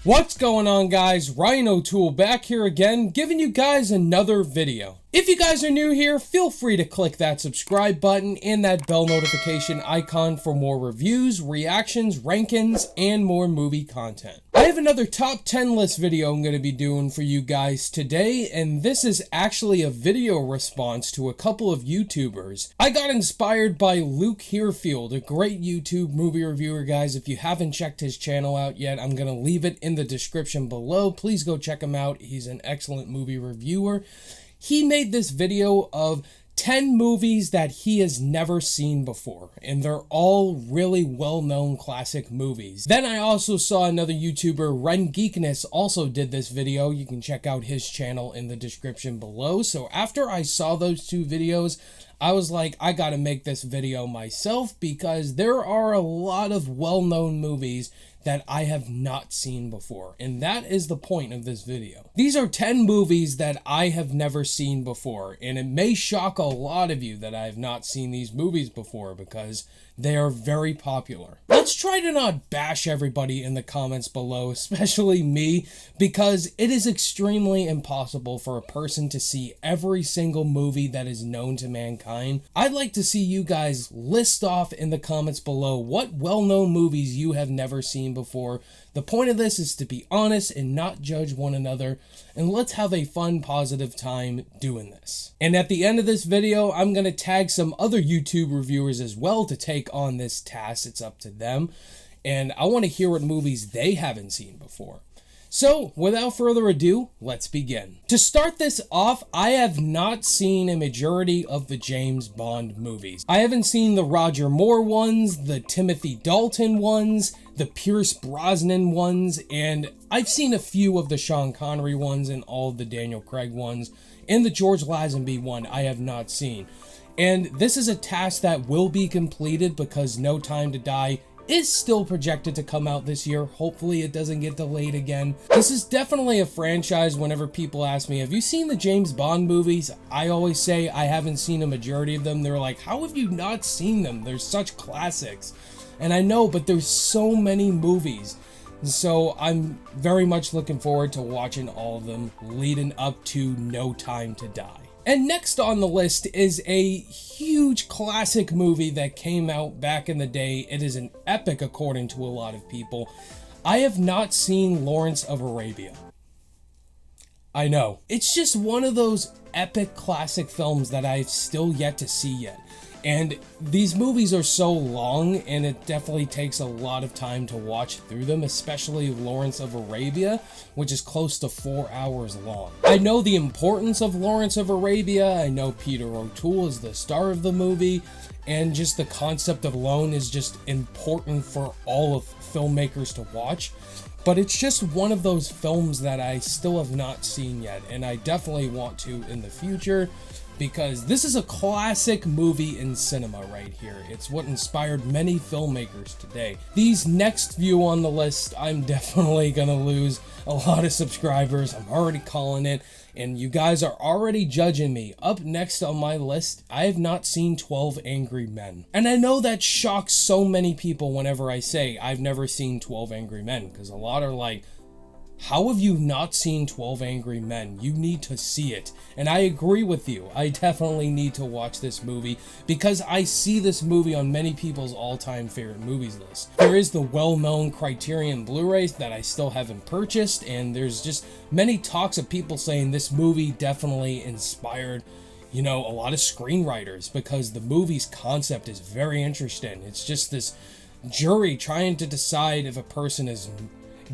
What's going on, guys? Ryan O'Toole back here again, giving you guys another video. If you guys are new here, feel free to click that subscribe button and that bell notification icon for more reviews, reactions, rankings, and more movie content. I have another top 10 list video I'm going to be doing for you guys today, and this is actually a video response to a couple of YouTubers. I got inspired by Luke Herefield, a great YouTube movie reviewer, guys. If you haven't checked his channel out yet, I'm going to leave it in the description below. Please go check him out. He's an excellent movie reviewer. He made this video of 10 movies that he has never seen before, and they're all really well-known classic movies. Then I also saw another YouTuber, Ren Geekness, also did this video. You can check out his channel in the description below. So after I saw those two videos, I was like, I gotta make this video myself because there are a lot of well-known movies that I have not seen before, and that is the point of this video. These are 10 movies that I have never seen before, and it may shock a lot of you that I have not seen these movies before because they are very popular. Let's try to not bash everybody in the comments below, especially me, because it is extremely impossible for a person to see every single movie that is known to mankind. I'd like to see you guys list off in the comments below what well-known movies you have never seen before. The point of this is to be honest and not judge one another, and let's have a fun, positive time doing this. And at the end of this video, I'm going to tag some other YouTube reviewers as well to take on this task. It's up to them, and I want to hear what movies they haven't seen before. So, without further ado, let's begin. To start this off, I have not seen a majority of the James Bond movies. I haven't seen the Roger Moore ones, the Timothy Dalton ones, the Pierce Brosnan ones, and I've seen a few of the Sean Connery ones and all of the Daniel Craig ones, and the George Lazenby one I have not seen. And this is a task that will be completed because No Time to Die is still projected to come out this year. Hopefully it doesn't get delayed again. This is definitely a franchise. Whenever people ask me, have you seen the James Bond movies? I always say I haven't seen a majority of them. They're like, how have you not seen them? They're such classics. And I know, but there's so many movies. So I'm very much looking forward to watching all of them leading up to No Time to Die. And next on the list is a huge classic movie that came out back in the day. It is an epic according to a lot of people. I have not seen Lawrence of Arabia. I know. It's just one of those epic classic films that I've still yet to see yet. And these movies are so long, and it definitely takes a lot of time to watch through them, especially Lawrence of Arabia, which is close to 4 hours long. I know the importance of Lawrence of Arabia. I know Peter O'Toole is the star of the movie, and just the concept alone is just important for all of filmmakers to watch. But it's just one of those films that I still have not seen yet, and I definitely want to in the future, because this is a classic movie in cinema right here. It's what inspired many filmmakers today. These next few on the list, I'm definitely gonna lose a lot of subscribers. I'm already calling it, and you guys are already judging me. Up next on my list, I have not seen 12 Angry Men. And I know that shocks so many people whenever I say I've never seen 12 Angry Men, because a lot are like, how have you not seen 12 Angry Men? You need to see it. And I agree with you. I definitely need to watch this movie because I see this movie on many people's all-time favorite movies list. There is the well-known Criterion Blu-rays that I still haven't purchased, and there's just many talks of people saying this movie definitely inspired, you know, a lot of screenwriters because the movie's concept is very interesting. It's just this jury trying to decide if a person is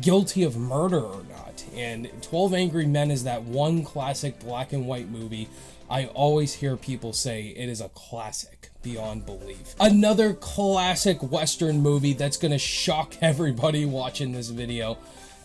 guilty of murder or not, and 12 Angry Men is that one classic black and white movie. I always hear people say it is a classic beyond belief. Another classic Western movie that's gonna shock everybody watching this video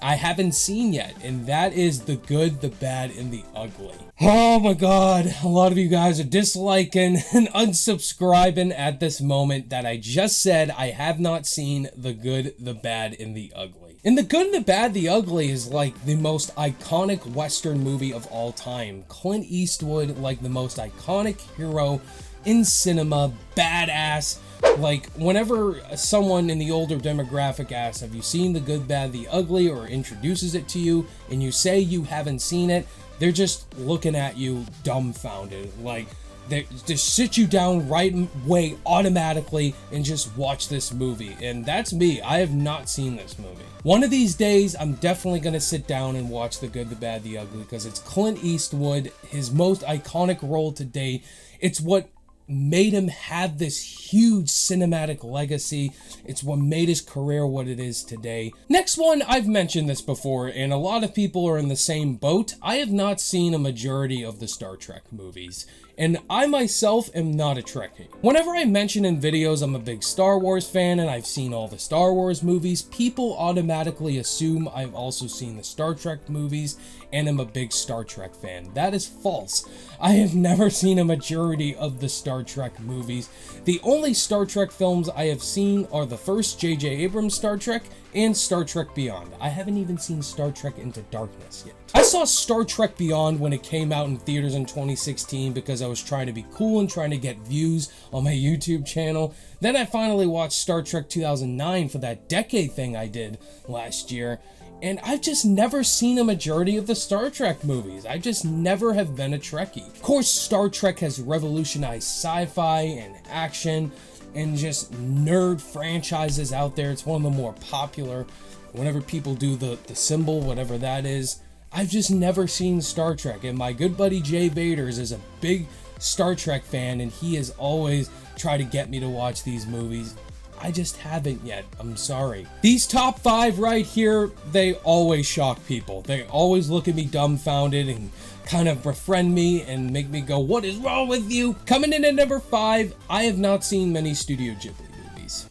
I haven't seen yet, and that is The Good, the Bad, and the Ugly. Oh my god, a lot of you guys are disliking and unsubscribing at this moment that I just said I have not seen The Good, the Bad, and the Ugly. And The Good, the Bad, the Ugly is like the most iconic Western movie of all time. Clint Eastwood, like the most iconic hero in cinema, badass, Like, whenever someone in the older demographic asks, have you seen The Good, Bad, the Ugly, or introduces it to you, and you say you haven't seen it, they're just looking at you dumbfounded. Like, they just sit you down right away automatically and just watch this movie. And that's me. I have not seen this movie. One of these days, I'm definitely going to sit down and watch The Good, the Bad, the Ugly, because it's Clint Eastwood, his most iconic role to date. It's what made him have this huge cinematic legacy. It's what made his career what it is today. Next one, I've mentioned this before, and a lot of people are in the same boat. I have not seen a majority of the Star Trek movies, and I myself am not a Trekkie. Whenever I mention in videos I'm a big Star Wars fan and I've seen all the Star Wars movies, people automatically assume I've also seen the Star Trek movies and am a big Star Trek fan. That is false. I have never seen a majority of the Star Trek movies. The only Star Trek films I have seen are the first J.J. Abrams Star Trek and Star Trek Beyond. I haven't even seen Star Trek Into Darkness yet. I saw Star Trek Beyond when it came out in theaters in 2016 because I was trying to be cool and trying to get views on my YouTube channel. Then I finally watched Star Trek 2009 for that decade thing I did last year. And I've just never seen a majority of the Star Trek movies. I just never have been a Trekkie. Of course, Star Trek has revolutionized sci-fi and action and just nerd franchises out there. It's one of the more popular. Whenever people do the symbol, whatever that is, I've just never seen Star Trek. And my good buddy Jay Vaders is a big Star Trek fan, and he has always tried to get me to watch these movies. I just haven't yet. I'm sorry. These top 5 right here, they always shock people. They always look at me dumbfounded and kind of befriend me and make me go, what is wrong with you? Coming in at number 5, I have not seen many Studio Ghibli movies.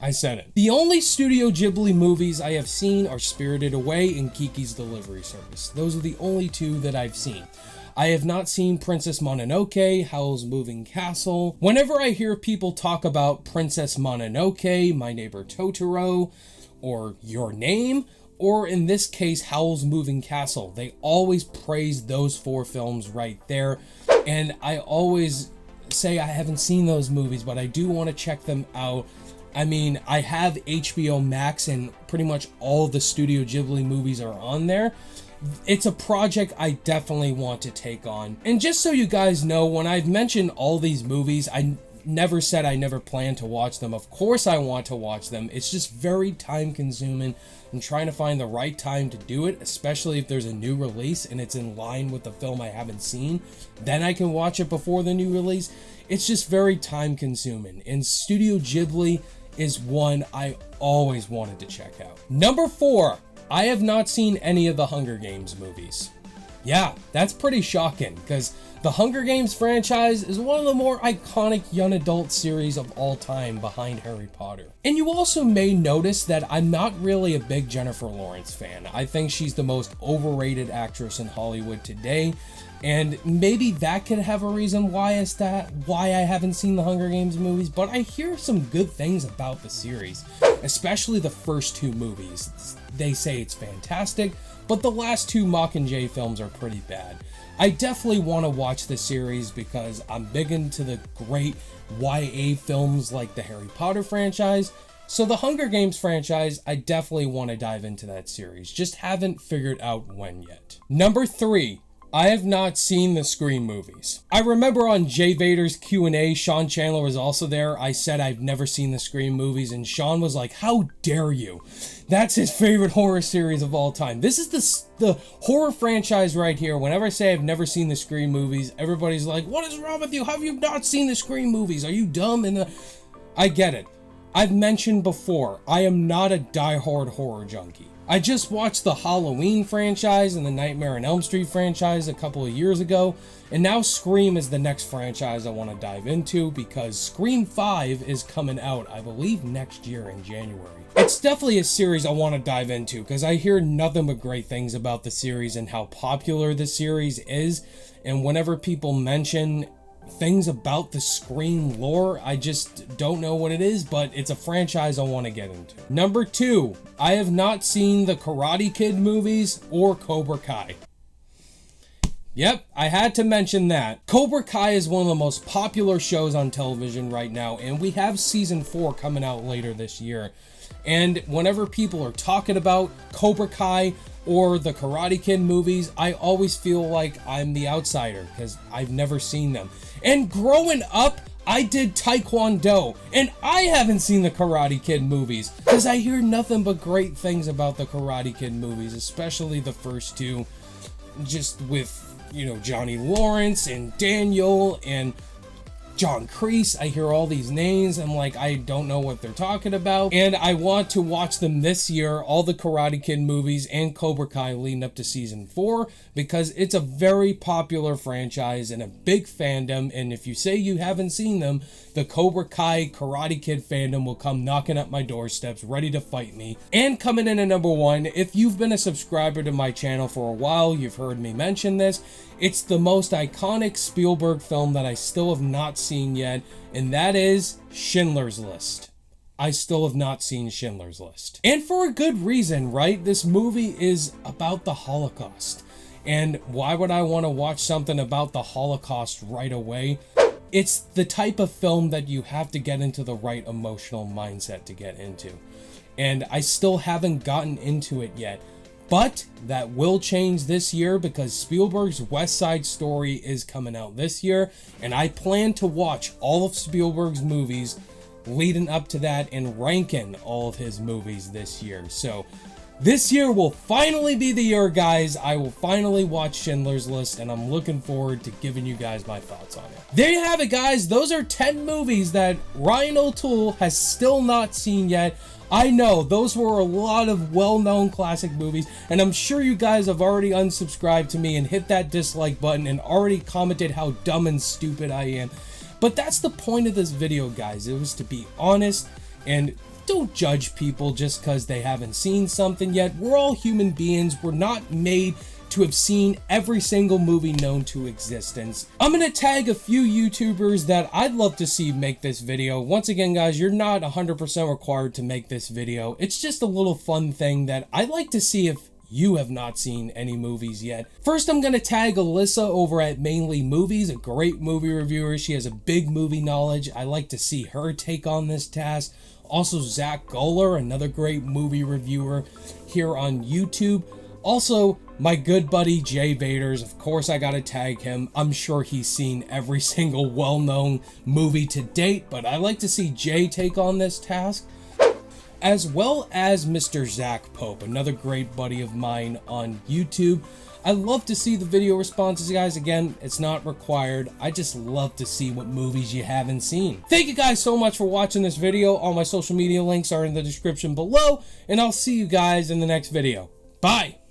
I said it. The only Studio Ghibli movies I have seen are Spirited Away and Kiki's Delivery Service. Those are the only 2 that I've seen. I have not seen Princess Mononoke, Howl's Moving Castle. Whenever I hear people talk about Princess Mononoke, My Neighbor Totoro, or Your Name, or in this case, Howl's Moving Castle, they always praise those 4 films right there. And I always say I haven't seen those movies, but I do want to check them out. I mean, I have HBO Max and pretty much all the Studio Ghibli movies are on there. It's a project I definitely want to take on. And just so you guys know, when I've mentioned all these movies, I never said I never plan to watch them. Of course I want to watch them. It's just very time consuming and trying to find the right time to do it, especially if there's a new release and it's in line with the film I haven't seen. Then I can watch it before the new release. It's just very time consuming. And Studio Ghibli is one I always wanted to check out. Number 4. I have not seen any of the Hunger Games movies. Yeah, that's pretty shocking, because the Hunger Games franchise is one of the more iconic young adult series of all time behind Harry Potter. And you also may notice that I'm not really a big Jennifer Lawrence fan. I think she's the most overrated actress in Hollywood today, and maybe that could have a reason why I haven't seen the Hunger Games movies, but I hear some good things about the series, especially the first 2 movies. They say it's fantastic, but the last 2 Mockingjay films are pretty bad. I definitely want to watch the series because I'm big into the great YA films like the Harry Potter franchise. So the Hunger Games franchise, I definitely want to dive into that series. Just haven't figured out when yet. Number 3. I have not seen the Scream movies. I remember on Jay Vader's Q&A, Sean Chandler was also there. I said I've never seen the Scream movies, and Sean was like, how dare you? That's his favorite horror series of all time. This is the horror franchise right here. Whenever I say I've never seen the Scream movies, everybody's like, what is wrong with you? How have you not seen the Scream movies? Are you dumb? And I get it. I've mentioned before, I am not a diehard horror junkie. I just watched the Halloween franchise and the Nightmare on Elm Street franchise a couple of years ago, and now Scream is the next franchise I want to dive into because Scream 5 is coming out, I believe, next year in January. It's definitely a series I want to dive into because I hear nothing but great things about the series and how popular the series is, and whenever people mention things about the Scream lore, I just don't know what it is, but it's a franchise I want to get into. Number 2, I have not seen the Karate Kid movies or Cobra Kai. Yep, I had to mention that. Cobra Kai is one of the most popular shows on television right now, and we have season 4 coming out later this year. And whenever people are talking about Cobra Kai or the Karate Kid movies, I always feel like I'm the outsider because I've never seen them. And growing up, I did Taekwondo, and I haven't seen the Karate Kid movies because I hear nothing but great things about the Karate Kid movies, especially the first two, just with, you know, Johnny Lawrence and Daniel and John Kreese. I hear all these names. I'm like, I don't know what they're talking about. And I want to watch them this year, all the Karate Kid movies and Cobra Kai leading up to season 4, because it's a very popular franchise and a big fandom. And if you say you haven't seen them, the Cobra Kai Karate Kid fandom will come knocking at my doorsteps, ready to fight me. And coming in at number 1, if you've been a subscriber to my channel for a while, you've heard me mention this. It's the most iconic Spielberg film that I still have not seen yet, and that is Schindler's List. I still have not seen Schindler's List. And for a good reason, right? This movie is about the Holocaust. And why would I want to watch something about the Holocaust right away? It's the type of film that you have to get into the right emotional mindset to get into. And I still haven't gotten into it yet. But that will change this year because Spielberg's West Side Story is coming out this year. And I plan to watch all of Spielberg's movies leading up to that and ranking all of his movies this year. So this year will finally be the year, guys. I will finally watch Schindler's List, and I'm looking forward to giving you guys my thoughts on it. There you have it, guys. Those are 10 movies that Ryan O'Toole has still not seen yet. I know, those were a lot of well-known classic movies, and I'm sure you guys have already unsubscribed to me and hit that dislike button and already commented how dumb and stupid I am. But that's the point of this video, guys. It was to be honest, and don't judge people just because they haven't seen something yet. We're all human beings. We're not made to have seen every single movie known to existence. I'm gonna tag a few YouTubers that I'd love to see make this video. Once again, guys, you're not 100% required to make this video. It's just a little fun thing that I'd like to see if you have not seen any movies yet. First, I'm gonna tag Alyssa over at Mainly Movies, a great movie reviewer. She has a big movie knowledge. I like to see her take on this task. Also, Zach Goller, another great movie reviewer here on YouTube. Also, my good buddy Jay Vaders, of course I gotta tag him. I'm sure he's seen every single well-known movie to date, but I like to see Jay take on this task. As well as Mr. Zach Pope, another great buddy of mine on YouTube. I love to see the video responses, guys. Again, it's not required. I just love to see what movies you haven't seen. Thank you guys so much for watching this video. All my social media links are in the description below, and I'll see you guys in the next video. Bye!